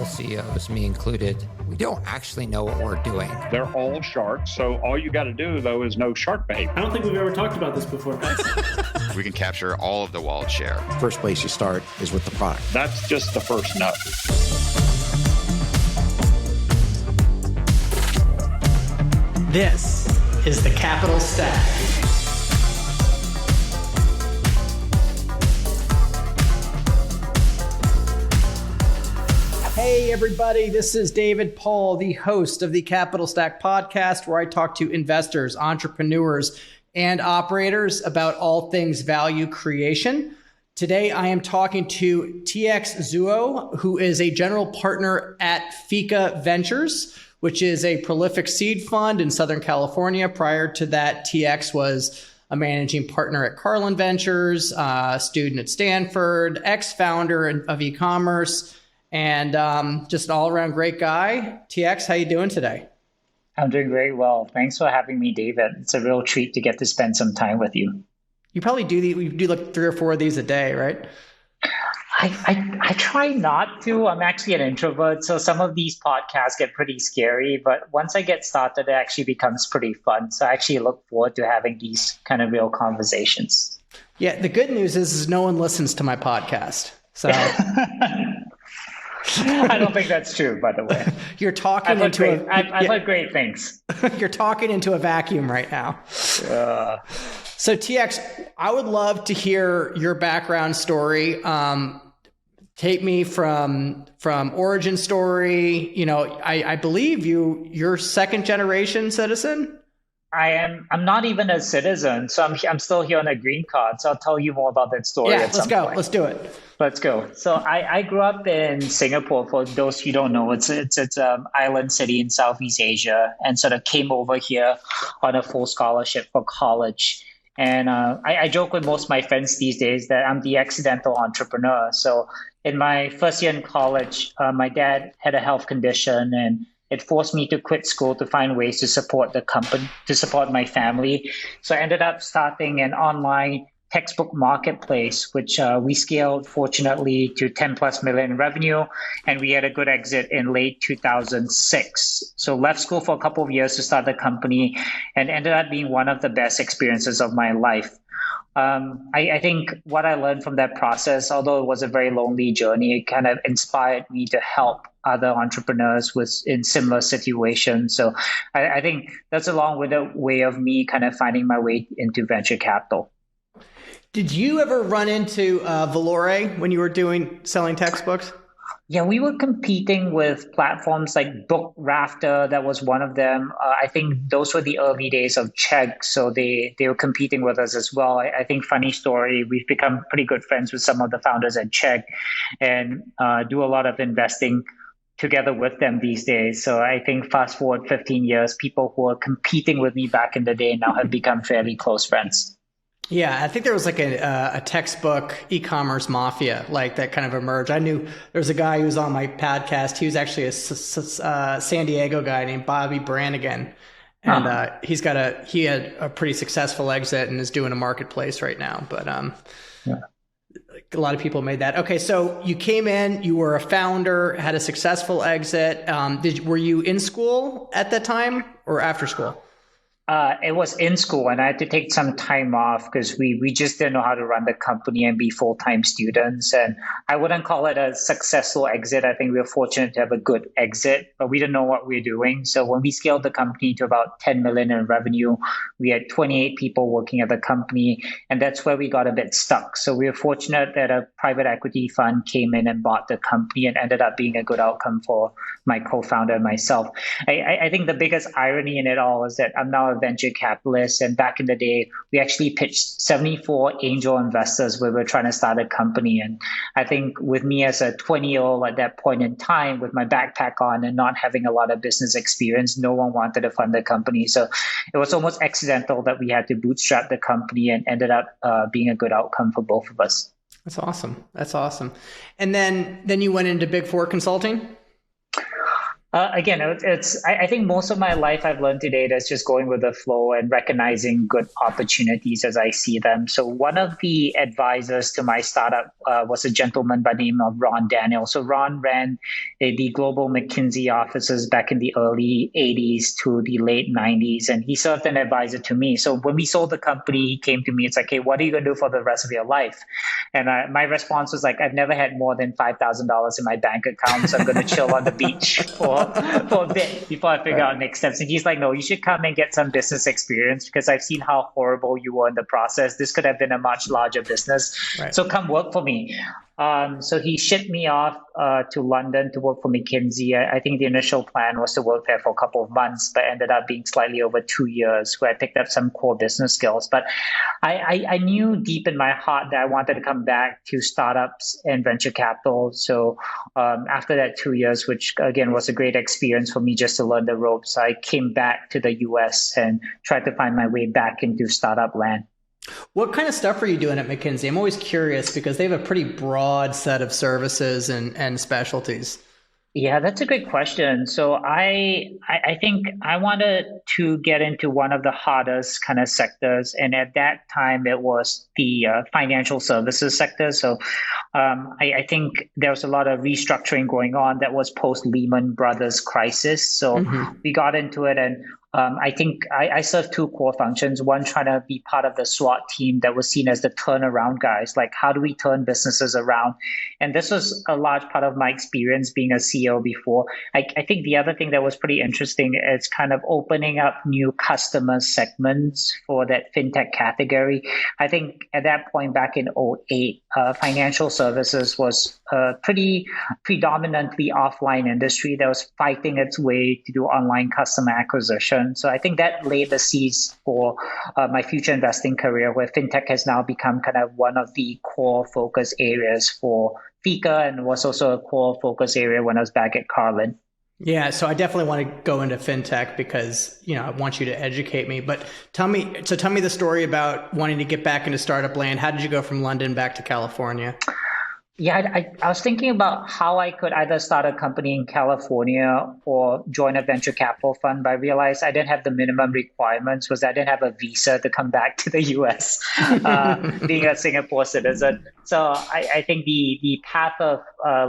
CEOs, me included, we don't actually know what we're doing. They're all sharks, so all you got to do, though, is know shark behavior. I don't think we've ever talked about this before. We can capture all of the wallet share. First place you start is with the product. That's just the first note. This is the Capital Stack. Hey everybody, this is David Paul, the host of the Capital Stack podcast, where I talk to investors, entrepreneurs, and operators about all things value creation. Today, I am talking to TX Zhuo, who is a general partner at Fika Ventures, which is a prolific seed fund in Southern California. Prior to that, TX was a managing partner at Karlin Ventures, a student at Stanford, ex-founder of e-commerce, and just an all-around great guy. TX, how you doing today? I'm doing very well. Thanks for having me, David. It's a real treat to get to spend some time with you. You probably we do like 3 or 4 of these a day, right? I try not to. I'm actually an introvert, so some of these podcasts get pretty scary, but once I get started, it actually becomes pretty fun. So I actually look forward to having these kind of real conversations. Yeah, the good news is no one listens to my podcast. So I don't think that's true, by the way. You're talking I've heard great things. You're talking into a vacuum right now. So TX, I would love to hear your background story. Take me from origin story. You know, I believe you're second generation citizen. I'm not even a citizen, so I'm still here on a green card. So I'll tell you more about that story. Yeah, let's go. Point. Let's do it. Let's go. So I grew up in Singapore. For those who don't know, it's an island city in Southeast Asia, and sort of came over here on a full scholarship for college. And I joke with most of my friends these days that I'm the accidental entrepreneur. So in my first year in college, my dad had a health condition, and it forced me to quit school to find ways to support the company, to support my family. So I ended up starting an online textbook marketplace, which we scaled, fortunately, to 10 plus million in revenue. And we had a good exit in late 2006. So left school for a couple of years to start the company, and ended up being one of the best experiences of my life. I think what I learned from that process, although it was a very lonely journey, it kind of inspired me to help other entrepreneurs in similar situations. So I think that's a long-winded way of me kind of finding my way into venture capital. Did you ever run into Valore when you were selling textbooks? Yeah, we were competing with platforms like Book Rafter. That was one of them. I think those were the early days of Chegg, so they were competing with us as well. I think, funny story, we've become pretty good friends with some of the founders at Chegg, and do a lot of investing together with them these days. So I think fast forward 15 years, people who were competing with me back in the day now have become fairly close friends. Yeah, I think there was like a textbook e-commerce mafia like that kind of emerged. I knew there was a guy who was on my podcast. He was actually a San Diego guy named Bobby Brannigan. And he had a pretty successful exit and is doing a marketplace right now. But a lot of people made that. Okay, so you came in, you were a founder, had a successful exit. Were you in school at that time or after school? It was in school, and I had to take some time off because we just didn't know how to run the company and be full-time students. And I wouldn't call it a successful exit. I think we were fortunate to have a good exit, but we didn't know what we were doing. So when we scaled the company to about 10 million in revenue, we had 28 people working at the company, and that's where we got a bit stuck. So we were fortunate that a private equity fund came in and bought the company, and ended up being a good outcome for my co-founder and myself. I think the biggest irony in it all is that I'm now a venture capitalist, and back in the day, we actually pitched 74 angel investors when we were trying to start a company. And I think with me as a 20-year-old at that point in time, with my backpack on and not having a lot of business experience, no one wanted to fund the company. So it was almost accidental that we had to bootstrap the company, and ended up being a good outcome for both of us. That's awesome. And then you went into Big Four consulting? Again, I think most of my life I've learned today that's just going with the flow and recognizing good opportunities as I see them. So one of the advisors to my startup was a gentleman by the name of Ron Daniel. So Ron ran the global McKinsey offices back in the early 80s to the late 90s, and he served an advisor to me. So when we sold the company, he came to me. It's like, hey, what are you going to do for the rest of your life? And my response was like, I've never had more than $5,000 in my bank account, so I'm going to chill on the beach for a bit before I figure out next steps. And he's like, no, you should come and get some business experience because I've seen how horrible you were in the process. This could have been a much larger business. Right. So come work for me. So he shipped me off to London to work for McKinsey. I think the initial plan was to work there for a couple of months, but ended up being slightly over 2 years where I picked up some core business skills. But I knew deep in my heart that I wanted to come back to startups and venture capital. So after that 2 years, which again was a great experience for me just to learn the ropes, I came back to the US and tried to find my way back into startup land. What kind of stuff are you doing at McKinsey? I'm always curious because they have a pretty broad set of services and specialties. Yeah, that's a great question. So I think I wanted to get into one of the hardest kind of sectors. And at that time, it was the financial services sector. So I think there was a lot of restructuring going on that was post Lehman Brothers crisis. So we got into it, and I think I served two core functions. One, trying to be part of the SWAT team that was seen as the turnaround guys. Like, how do we turn businesses around? And this was a large part of my experience being a CEO before. I think the other thing that was pretty interesting is kind of opening up new customer segments for that fintech category. I think at that point back in 2008, financial services was a pretty predominantly offline industry that was fighting its way to do online customer acquisition. So I think that laid the seeds for my future investing career, where fintech has now become kind of one of the core focus areas for Fika, and was also a core focus area when I was back at Karlin. Yeah, so I definitely want to go into fintech because, I want you to educate me. But tell me the story about wanting to get back into startup land. How did you go from London back to California? Yeah, I was thinking about how I could either start a company in California or join a venture capital fund, but I realized I didn't have the minimum requirements, was I didn't have a visa to come back to the US, being a Singapore citizen. So I think the path of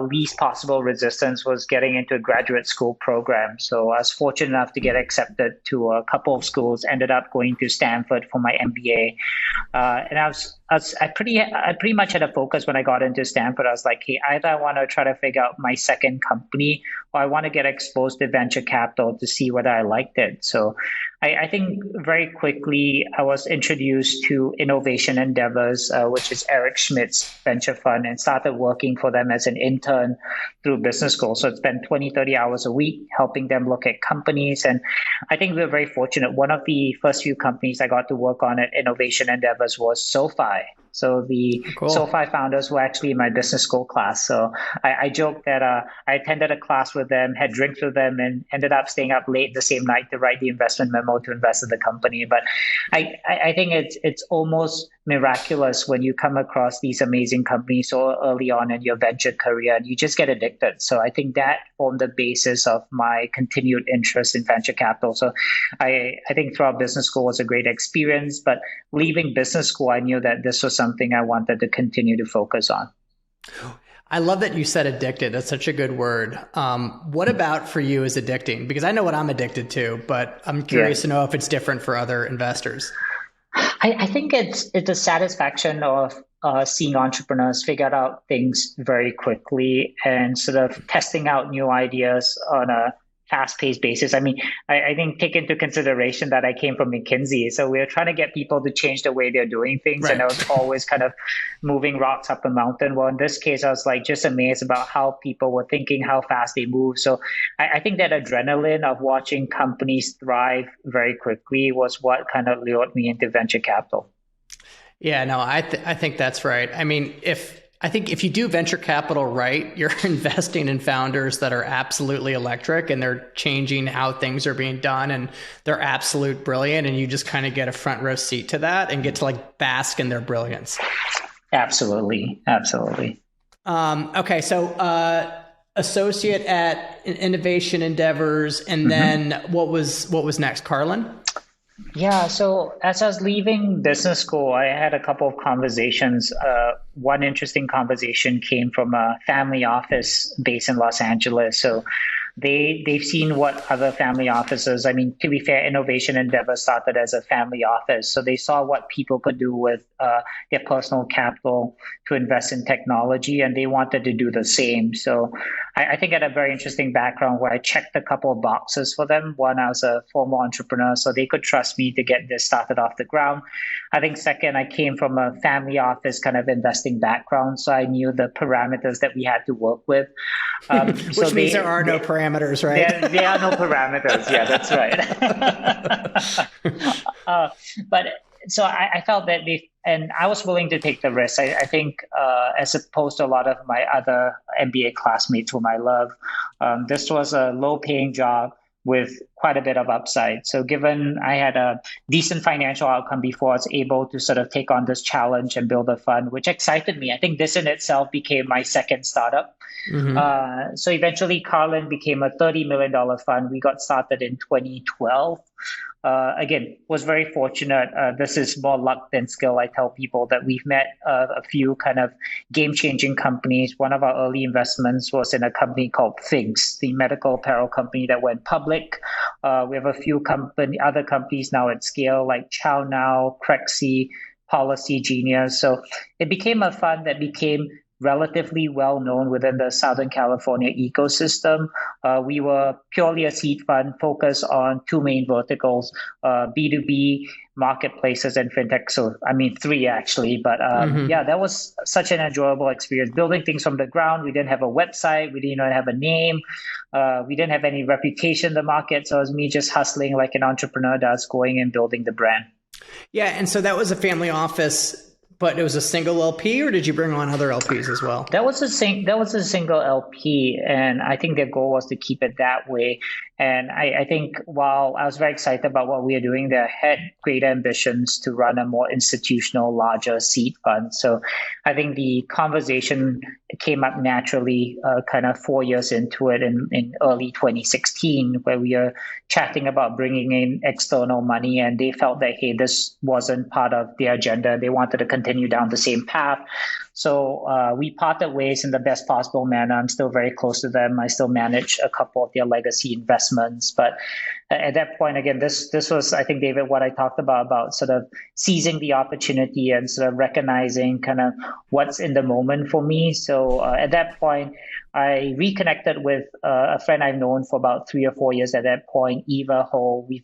least possible resistance was getting into a graduate school program. So I was fortunate enough to get accepted to a couple of schools, ended up going to Stanford for my MBA. And I pretty much had a focus when I got into Stanford. I was like, hey, either I want to try to figure out my second company, or I want to get exposed to venture capital to see whether I liked it. So I think very quickly I was introduced to Innovation Endeavors, which is Eric Schmidt's venture fund, and started working for them as an intern through business school. So it's been 20, 30 hours a week helping them look at companies. And I think we were very fortunate. One of the first few companies I got to work on at Innovation Endeavors was SoFi. So the SoFi founders were actually in my business school class. So I joked that I attended a class with them, had drinks with them, and ended up staying up late the same night to write the investment memo to invest in the company. But I think it's almost miraculous when you come across these amazing companies so early on in your venture career, and you just get addicted. So I think that formed the basis of my continued interest in venture capital. So I think throughout business school was a great experience, but leaving business school, I knew that this was something I wanted to continue to focus on. I love that you said addicted. That's such a good word. What about for you is addicting? Because I know what I'm addicted to, but I'm curious to know if it's different for other investors. I think it's a satisfaction of seeing entrepreneurs figure out things very quickly and sort of testing out new ideas on a fast-paced basis. I mean, I think take into consideration that I came from McKinsey. So we were trying to get people to change the way they're doing things. Right. And I was always kind of moving rocks up a mountain. Well, in this case, I was like just amazed about how people were thinking, how fast they move. So I think that adrenaline of watching companies thrive very quickly was what kind of lured me into venture capital. Yeah, no, I think that's right. I mean, I think if you do venture capital right, you're investing in founders that are absolutely electric and they're changing how things are being done and they're absolute brilliant, and you just kind of get a front row seat to that and get to like bask in their brilliance. Absolutely. Okay. So associate at Innovation Endeavors, and then what was next, Karlin? Yeah, so as I was leaving business school, I had a couple of conversations. One interesting conversation came from a family office based in Los Angeles. So they've seen what other family offices, I mean, to be fair, Innovation Endeavor started as a family office. So they saw what people could do with their personal capital to invest in technology, and they wanted to do the same. So I think I had a very interesting background where I checked a couple of boxes for them. One, I was a former entrepreneur, so they could trust me to get this started off the ground. I think second, I came from a family office kind of investing background, so I knew the parameters that we had to work with. Which means there are no parameters, right? There are no parameters. Yeah, that's right. But so I felt that and I was willing to take the risk. I think as opposed to a lot of my other MBA classmates whom I love, this was a low-paying job with quite a bit of upside. So given I had a decent financial outcome before, I was able to sort of take on this challenge and build a fund, which excited me. I think this in itself became my second startup. Mm-hmm. So eventually Karlin became a $30 million fund. We got started in 2012. Again, was very fortunate. This is more luck than skill. I tell people that we've met a few kind of game-changing companies. One of our early investments was in a company called Figs, the medical apparel company that went public. We have a few other companies now at scale like ChowNow, Crexy, Policy Genius. So it became a fund that became relatively well known within the Southern California ecosystem. We were purely a seed fund focused on two main verticals, B2B, marketplaces, and fintech. So, I mean, three actually. But yeah, that was such an enjoyable experience. Building things from the ground. We didn't have a website. We didn't even have a name. We didn't have any reputation in the market. So it was me just hustling like an entrepreneur does, going and building the brand. Yeah. And so that was a family office. But it was a single LP, or did you bring on other LPs as well? That was a single LP, and I think their goal was to keep it that way. And I think while I was very excited about what we are doing, they had great ambitions to run a more institutional, larger seed fund. So I think the conversation came up naturally kind of 4 years into it in early 2016, where we are chatting about bringing in external money, and they felt that, hey, this wasn't part of their agenda. They wanted to continue down the same path. So we parted ways in the best possible manner. I'm still very close to them. I still manage a couple of their legacy investments. But at that point, again, this was, I think, David, what I talked about sort of seizing the opportunity and sort of recognizing kind of what's in the moment for me. So at that point, I reconnected with a friend I've known for about 3 or 4 years at that point, Eva Ho. We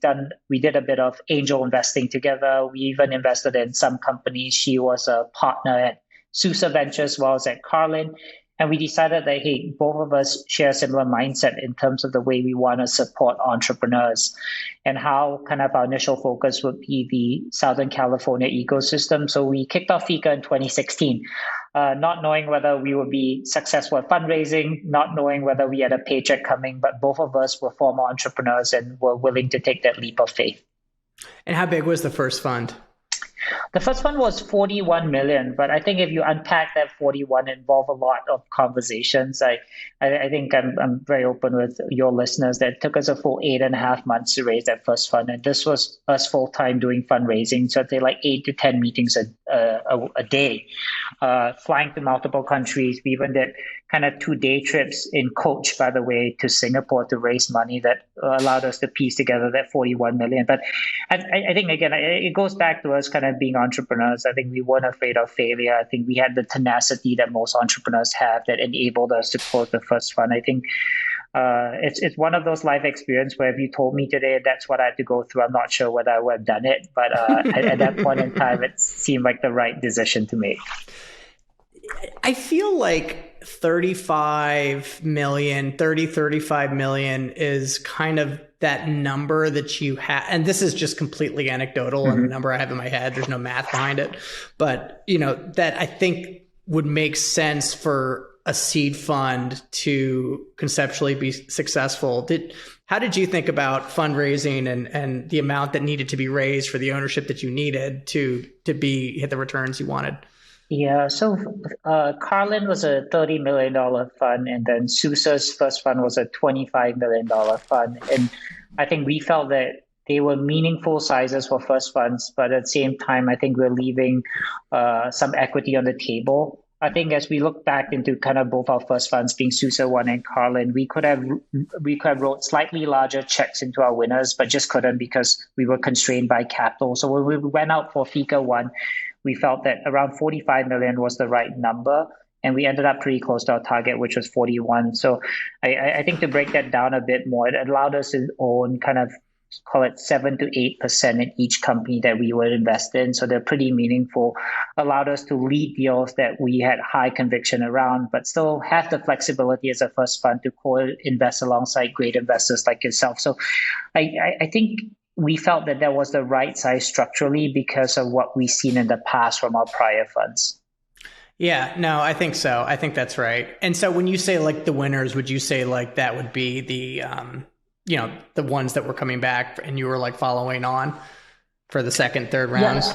did a bit of angel investing together. We even invested in some companies. She was a partner at Fika Ventures while I was at Karlin. And we decided that, hey, both of us share a similar mindset in terms of the way we want to support entrepreneurs and how kind of our initial focus would be the Southern California ecosystem. So we kicked off Fika in 2016, not knowing whether we would be successful at fundraising, not knowing whether we had a paycheck coming, but both of us were former entrepreneurs and were willing to take that leap of faith. And how big was the first fund? The first one was 41 million, but I think if you unpack that 41, it involved a lot of conversations. I think I'm very open with your listeners that it took us a full 8.5 months to raise that first fund. And this was us full time doing fundraising. So I'd say like 8 to 10 meetings a day, flying to multiple countries. We even did kind of 2-day trips in coach, by the way, to Singapore to raise money that allowed us to piece together that 41 million. But I think, again, it goes back to us kind of being entrepreneurs. I think we weren't afraid of failure. I think we had the tenacity that most entrepreneurs have that enabled us to close the first fund. I think it's one of those life experiences where if you told me today that's what I had to go through, I'm not sure whether I would have done it. But at that point in time, it seemed like the right decision to make. I feel like 35 million is kind of that number that you have. And this is just completely anecdotal and a number I have in my head. There's no math behind it. But, that I think would make sense for a seed fund to conceptually be successful. How did you think about fundraising and the amount that needed to be raised for the ownership that you needed to hit the returns you wanted? Yeah, so Karlin was a $30 million fund, and then Sousa's first fund was a $25 million fund. And I think we felt that they were meaningful sizes for first funds, but at the same time, I think we're leaving some equity on the table. I think as we look back into kind of both our first funds being Sousa One and Karlin, we could have wrote slightly larger checks into our winners, but just couldn't because we were constrained by capital. So when we went out for Fika One, we felt that around 45 million was the right number, and we ended up pretty close to our target, which was 41. So I think to break that down a bit more, it allowed us to own kind of call it 7 to 8% in each company that we would invest in. So they're pretty meaningful, allowed us to lead deals that we had high conviction around, but still have the flexibility as a first fund to co-invest alongside great investors like yourself. So I think we felt that that was the right size structurally because of what we've seen in the past from our prior funds. Yeah, no, I think so. I think that's right. And so when you say like the winners, would you say like that would be the, the ones that were coming back and you were like following on for the second, third rounds?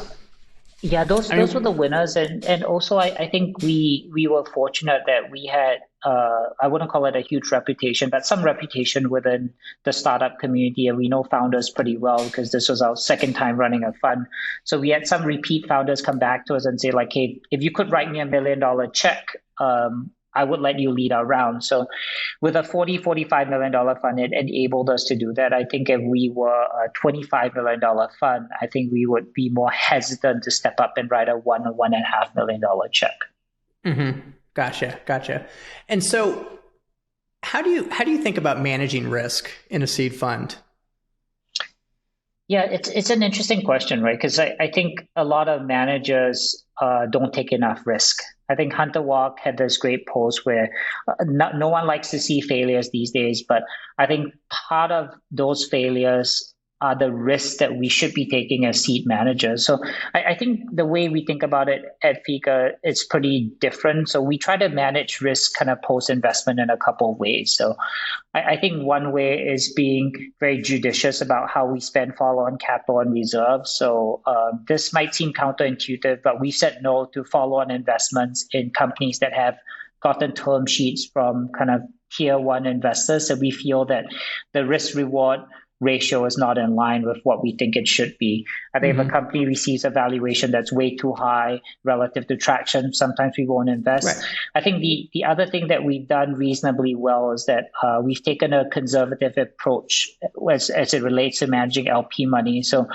Yeah, those were the winners. And also I think we were fortunate that we had, I wouldn't call it a huge reputation, but some reputation within the startup community. And we know founders pretty well because this was our second time running a fund. So we had some repeat founders come back to us and say like, hey, if you could write me $1 million check, I would let you lead our round. So with a $45 million fund, it enabled us to do that. I think if we were a $25 million fund, I think we would be more hesitant to step up and write a $1.5 million check. Mm-hmm. Gotcha. And so how do you think about managing risk in a seed fund? Yeah, it's an interesting question, right? Because I think a lot of managers don't take enough risk. I think Hunter Walk had this great post where no one likes to see failures these days, but I think part of those failures are the risks that we should be taking as seed managers. So I think the way we think about it at Fika is pretty different. So we try to manage risk kind of post-investment in a couple of ways. So I think one way is being very judicious about how we spend follow-on capital and reserves. So this might seem counterintuitive, but we said no to follow-on investments in companies that have gotten term sheets from kind of tier one investors. So we feel that the risk-reward ratio is not in line with what we think it should be. I think if a company receives a valuation that's way too high relative to traction, sometimes we won't invest. Right. I think the other thing that we've done reasonably well is that we've taken a conservative approach as it relates to managing LP money. So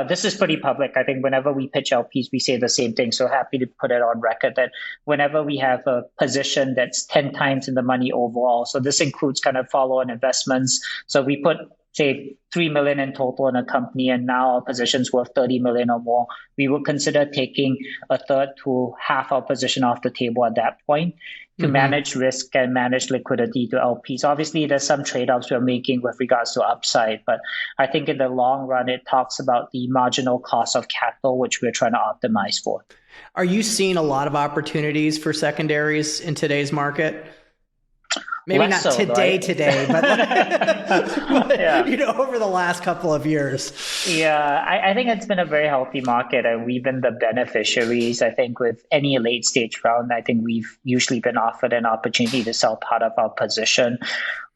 this is pretty public. I think whenever we pitch LPs, we say the same thing. So happy to put it on record that whenever we have a position that's 10 times in the money overall, so this includes kind of follow-on investments. So we put say $3 million in total in a company, and now our position's worth $30 million or more, we would consider taking a third to half our position off the table at that point to manage risk and manage liquidity to LPs. Obviously, there's some trade-offs we're making with regards to upside, but I think in the long run, it talks about the marginal cost of capital, which we're trying to optimize for. Are you seeing a lot of opportunities for secondaries in today's market? Maybe not today, but over the last couple of years. Yeah, I think it's been a very healthy market, and we've been the beneficiaries. I think with any late stage round, I think we've usually been offered an opportunity to sell part of our position.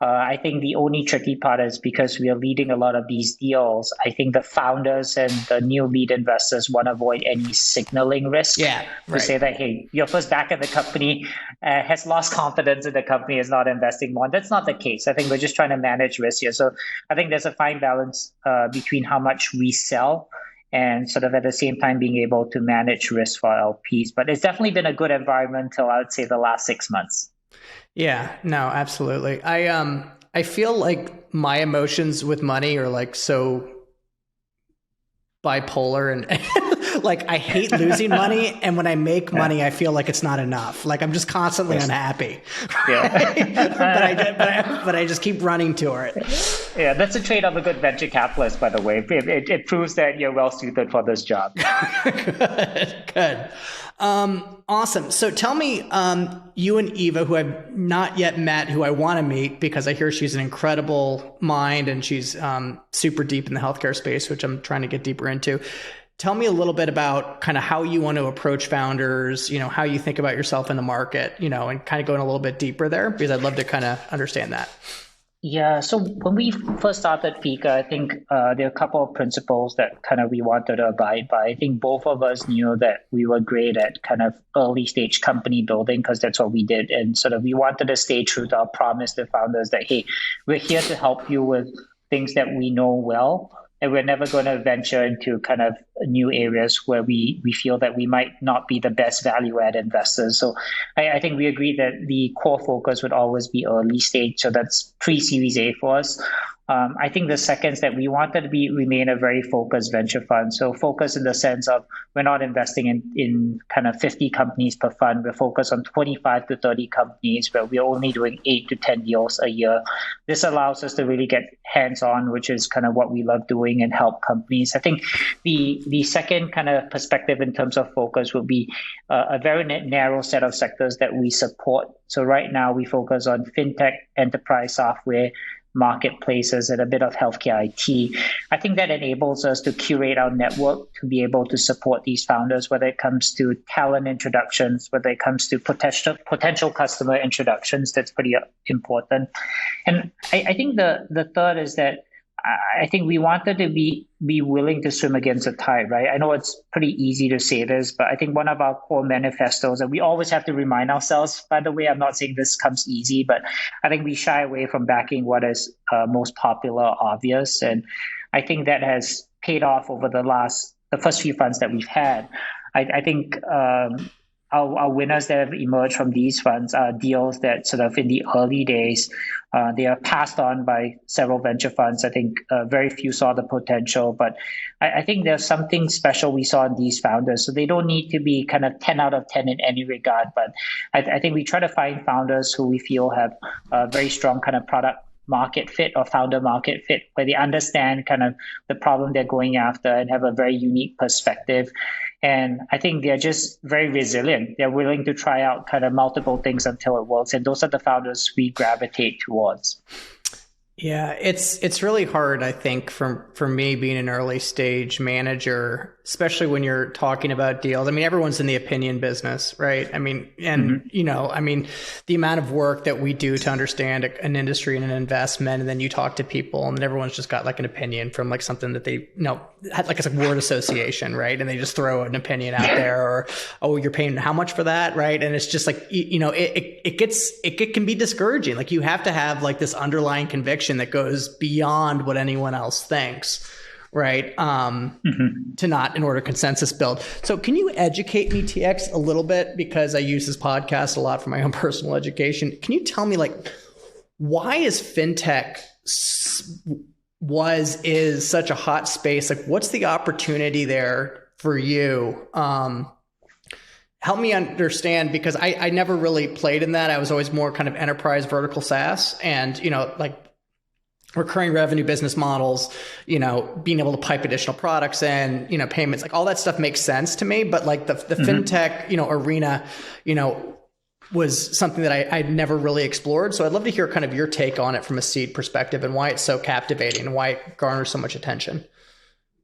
I think the only tricky part is because we are leading a lot of these deals, I think the founders and the new lead investors want to avoid any signaling risk. Yeah, to say that, hey, your first back at the company has lost confidence in the company, is not investing more. That's not the case. I think we're just trying to manage risk here. So I think there's a fine balance between how much we sell and sort of at the same time being able to manage risk for LPs. But it's definitely been a good environment till I would say the last 6 months. Yeah, no, absolutely. I feel like my emotions with money are like so bipolar and like I hate losing money, and when I make money I feel like it's not enough. Like I'm just constantly unhappy. Yeah. but I just keep running to it. Yeah, that's a trait of a good venture capitalist, by the way. It proves that you're well suited for this job. Good. Awesome. So tell me, you and Eva, who I've not yet met, who I want to meet because I hear she's an incredible mind and she's super deep in the healthcare space, which I'm trying to get deeper into. tell me a little bit about kind of how you want to approach founders, how you think about yourself in the market, and kind of going a little bit deeper there, because I'd love to kind of understand that. Yeah, so when we first started Fika, I think there are a couple of principles that kind of we wanted to abide by. I think both of us knew that we were great at kind of early stage company building, because that's what we did. And sort of we wanted to stay true to our promise to founders that, hey, we're here to help you with things that we know well. And we're never going to venture into kind of new areas where we feel that we might not be the best value-add investors. So I think we agreed that the core focus would always be early stage. So that's pre-Series A for us. I think the second is that we wanted to remain a very focused venture fund. So focus in the sense of we're not investing in kind of 50 companies per fund. We're focused on 25 to 30 companies where we're only doing 8 to 10 deals a year. This allows us to really get hands-on, which is kind of what we love doing, and help companies. I think the second kind of perspective in terms of focus would be a very narrow set of sectors that we support. So right now we focus on fintech, enterprise software, marketplaces, and a bit of healthcare IT. I think that enables us to curate our network to be able to support these founders, whether it comes to talent introductions, whether it comes to potential customer introductions. That's pretty important. And I think the third is that I think we wanted to be willing to swim against the tide, right? I know it's pretty easy to say this, but I think one of our core manifestos, and we always have to remind ourselves, by the way, I'm not saying this comes easy, but I think we shy away from backing what is most popular, obvious. And I think that has paid off over the first few funds that we've had. I think our winners that have emerged from these funds are deals that sort of in the early days, they are passed on by several venture funds. I think very few saw the potential, but I think there's something special we saw in these founders. So they don't need to be kind of 10 out of 10 in any regard, but I think we try to find founders who we feel have a very strong kind of product market fit or founder market fit, where they understand kind of the problem they're going after and have a very unique perspective. And I think they're just very resilient. They're willing to try out kind of multiple things until it works. And those are the founders we gravitate towards. Yeah, it's really hard, I think, for me being an early stage manager, especially when you're talking about deals. I mean, everyone's in the opinion business, right? I mean, and the amount of work that we do to understand an industry and an investment, and then you talk to people, and then everyone's just got like an opinion from like something that they had, like it's a word association, right? And they just throw an opinion out there, or you're paying how much for that, right? And it's just like it can be discouraging. Like you have to have like this underlying conviction that goes beyond what anyone else thinks, right? In order to consensus build. So can you educate me, TX, a little bit? Because I use this podcast a lot for my own personal education. Can you tell me, like, why is fintech is such a hot space? Like, what's the opportunity there for you? Help me understand, because I never really played in that. I was always more kind of enterprise vertical SaaS, and, like recurring revenue business models, being able to pipe additional products in, payments, like all that stuff makes sense to me. But like the fintech, arena, was something that I'd never really explored. So I'd love to hear kind of your take on it from a seed perspective, and why it's so captivating and why it garners so much attention.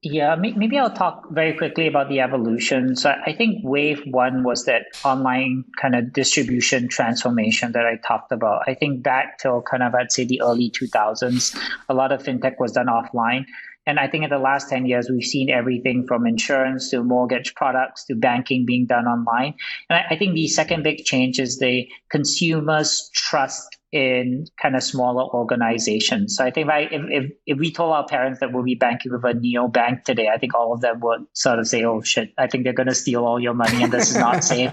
Yeah, maybe I'll talk very quickly about the evolution. So I think wave one was that online kind of distribution transformation that I talked about. I think back till kind of, I'd say the early 2000s, a lot of fintech was done offline. And I think in the last 10 years, we've seen everything from insurance to mortgage products to banking being done online. And I think the second big change is the consumers' trust in kind of smaller organizations. So I think if we told our parents that we'll be banking with a neobank today, I think all of them would sort of say, oh shit, I think they're going to steal all your money and this is not safe.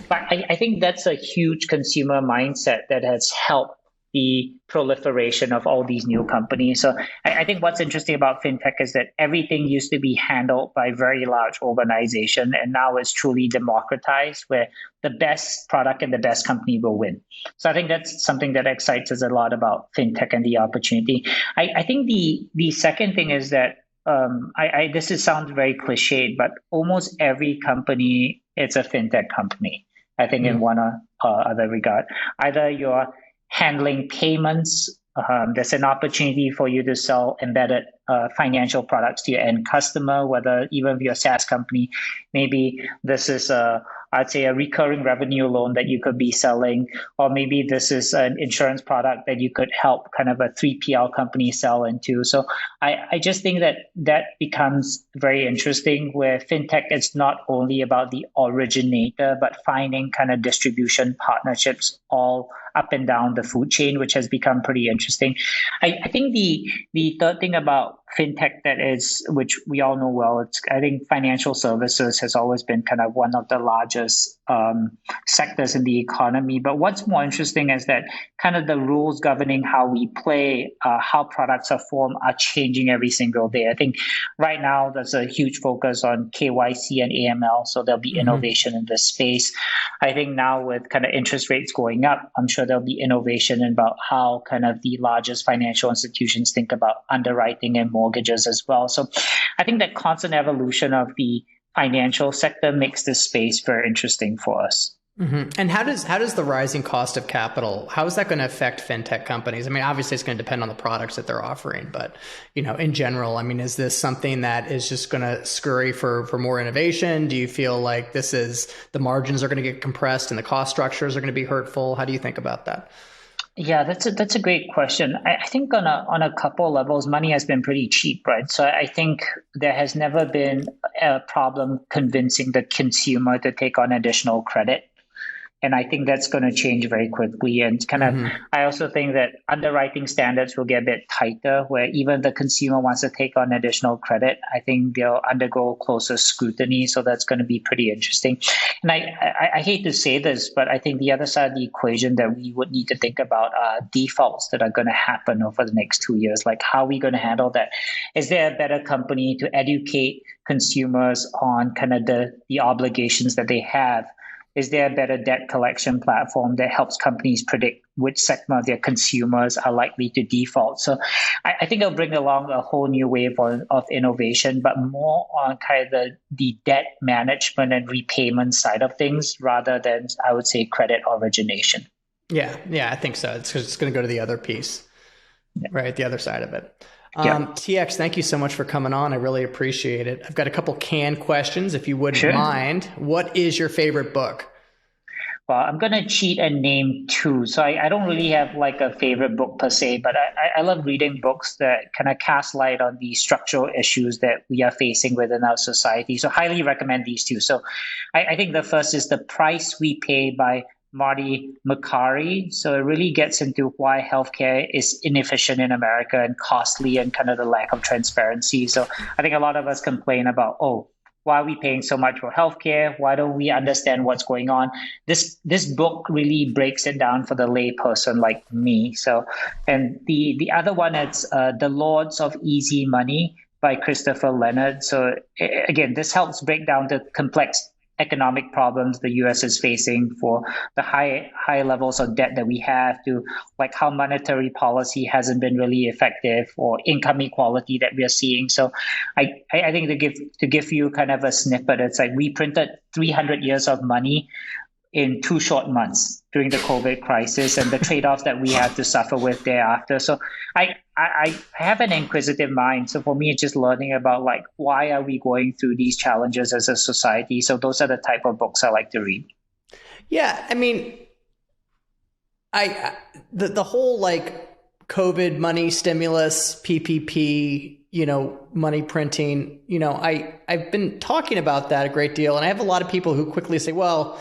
But I think that's a huge consumer mindset that has helped the proliferation of all these new companies. So I think what's interesting about fintech is that everything used to be handled by very large organization, and now it's truly democratized, where the best product and the best company will win. So I think that's something that excites us a lot about fintech and the opportunity. I think the second thing is that this sounds very cliched, but almost every company, it's a fintech company, I think, in one or other regard. Either you're handling payments There's an opportunity for you to sell embedded financial products to your end customer, whether even if you're a SaaS company, maybe this is I'd say a recurring revenue loan that you could be selling, or maybe this is an insurance product that you could help kind of a 3PL company sell into. So I just think that becomes very interesting, where fintech is not only about the originator, but finding kind of distribution partnerships all up and down the food chain, which has become pretty interesting. I think the third thing about fintech which we all know well, I think financial services has always been kind of one of the largest sectors in the economy. But what's more interesting is that kind of the rules governing how we play, how products are formed, are changing every single day. I think right now there's a huge focus on KYC and AML, so there'll be innovation in this space. I think now with kind of interest rates going up, I'm sure there'll be innovation about how kind of the largest financial institutions think about underwriting and mortgages as well. So I think that constant evolution of the financial sector makes this space very interesting for us. And how does the rising cost of capital, how is that going to affect fintech companies? I mean, obviously it's going to depend on the products that they're offering, but in general, I mean, is this something that is just going to scurry for more innovation? Do you feel like the margins are going to get compressed and the cost structures are going to be hurtful? How do you think about that? Yeah, that's a great question. I think on a couple levels, money has been pretty cheap, right? So I think there has never been a problem convincing the consumer to take on additional credit. And I think that's going to change very quickly. And kind of, I also think that underwriting standards will get a bit tighter, where even the consumer wants to take on additional credit, I think they'll undergo closer scrutiny. So that's going to be pretty interesting. And I hate to say this, but I think the other side of the equation that we would need to think about are defaults that are going to happen over the next 2 years. Like, how are we going to handle that? Is there a better company to educate consumers on kind of the obligations that they have? Is there a better debt collection platform that helps companies predict which segment of their consumers are likely to default? So I think it'll bring along a whole new wave of innovation, but more on kind of the debt management and repayment side of things, rather than, I would say, credit origination. Yeah, I think so. It's going to go to the other piece, right? The other side of it. TX, thank you so much for coming on. I really appreciate it. I've got a couple canned questions, if you wouldn't mind. What is your favorite book? Well, I'm going to cheat and name two. So I don't really have like a favorite book per se, but I love reading books that kind of cast light on the structural issues that we are facing within our society. So highly recommend these two. So I think the first is The Price We Pay by Marty Makary. So it really gets into why healthcare is inefficient in America and costly, and kind of the lack of transparency. So I think a lot of us complain about, why are we paying so much for healthcare? Why don't we understand what's going on? This book really breaks it down for the lay person like me. So, and the other one is The Lords of Easy Money by Christopher Leonard. So again, this helps break down the complex economic problems the US is facing, for the high levels of debt that we have, to like how monetary policy hasn't been really effective, or income equality that we are seeing. So I think to give you kind of a snippet, it's like we printed 300 years of money in 2 short months during the COVID crisis, and the trade-offs that we had to suffer with thereafter. So I have an inquisitive mind. So for me, it's just learning about like, why are we going through these challenges as a society? So those are the type of books I like to read. Yeah, I mean, the whole like COVID money, stimulus, PPP, money printing, I've been talking about that a great deal. And I have a lot of people who quickly say, well,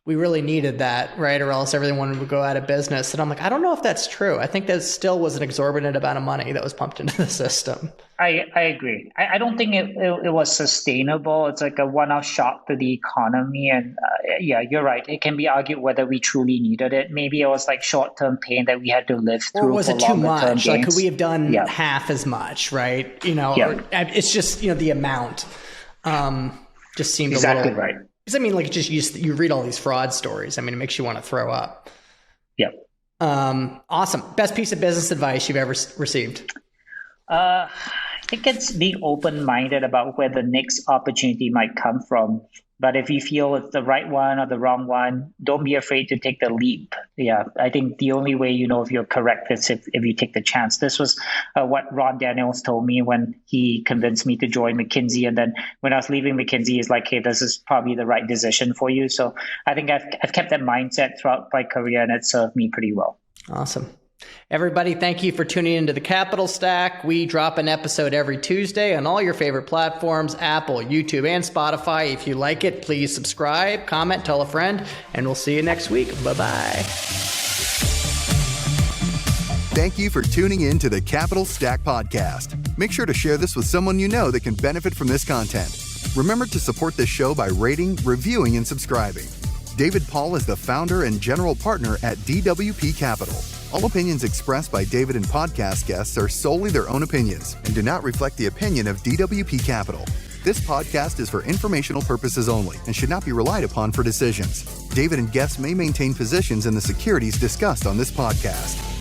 we really needed that, right? Or else everyone would go out of business. And I'm like, I don't know if that's true. I think that still was an exorbitant amount of money that was pumped into the system. I agree. I don't think it was sustainable. It's like a one-off shock to the economy. And yeah, you're right. It can be argued whether we truly needed it. Maybe it was like short-term pain that we had to live through. Or was it too much? Like, could we have done half as much, right? Or it's just, the amount just seemed exactly a little... right. Because I mean, like, just you read all these fraud stories. I mean, it makes you want to throw up. Yep. Awesome. Best piece of business advice you've ever received? I think it's being open-minded about where the next opportunity might come from. But if you feel it's the right one or the wrong one, don't be afraid to take the leap. Yeah, I think the only way you know if you're correct is if you take the chance. This was what Ron Daniels told me when he convinced me to join McKinsey. And then when I was leaving McKinsey, he's like, hey, this is probably the right decision for you. So I think I've kept that mindset throughout my career, and it served me pretty well. Awesome. Everybody, thank you for tuning into the Capital Stack. We drop an episode every Tuesday on all your favorite platforms, Apple, YouTube, and Spotify. If you like it, please subscribe, comment, tell a friend, and we'll see you next week. Bye-bye. Thank you for tuning in to the Capital Stack Podcast. Make sure to share this with someone you know that can benefit from this content. Remember to support this show by rating, reviewing, and subscribing. David Paul is the founder and general partner at DWP Capital. All opinions expressed by David and podcast guests are solely their own opinions and do not reflect the opinion of DWP Capital. This podcast is for informational purposes only and should not be relied upon for decisions. David and guests may maintain positions in the securities discussed on this podcast.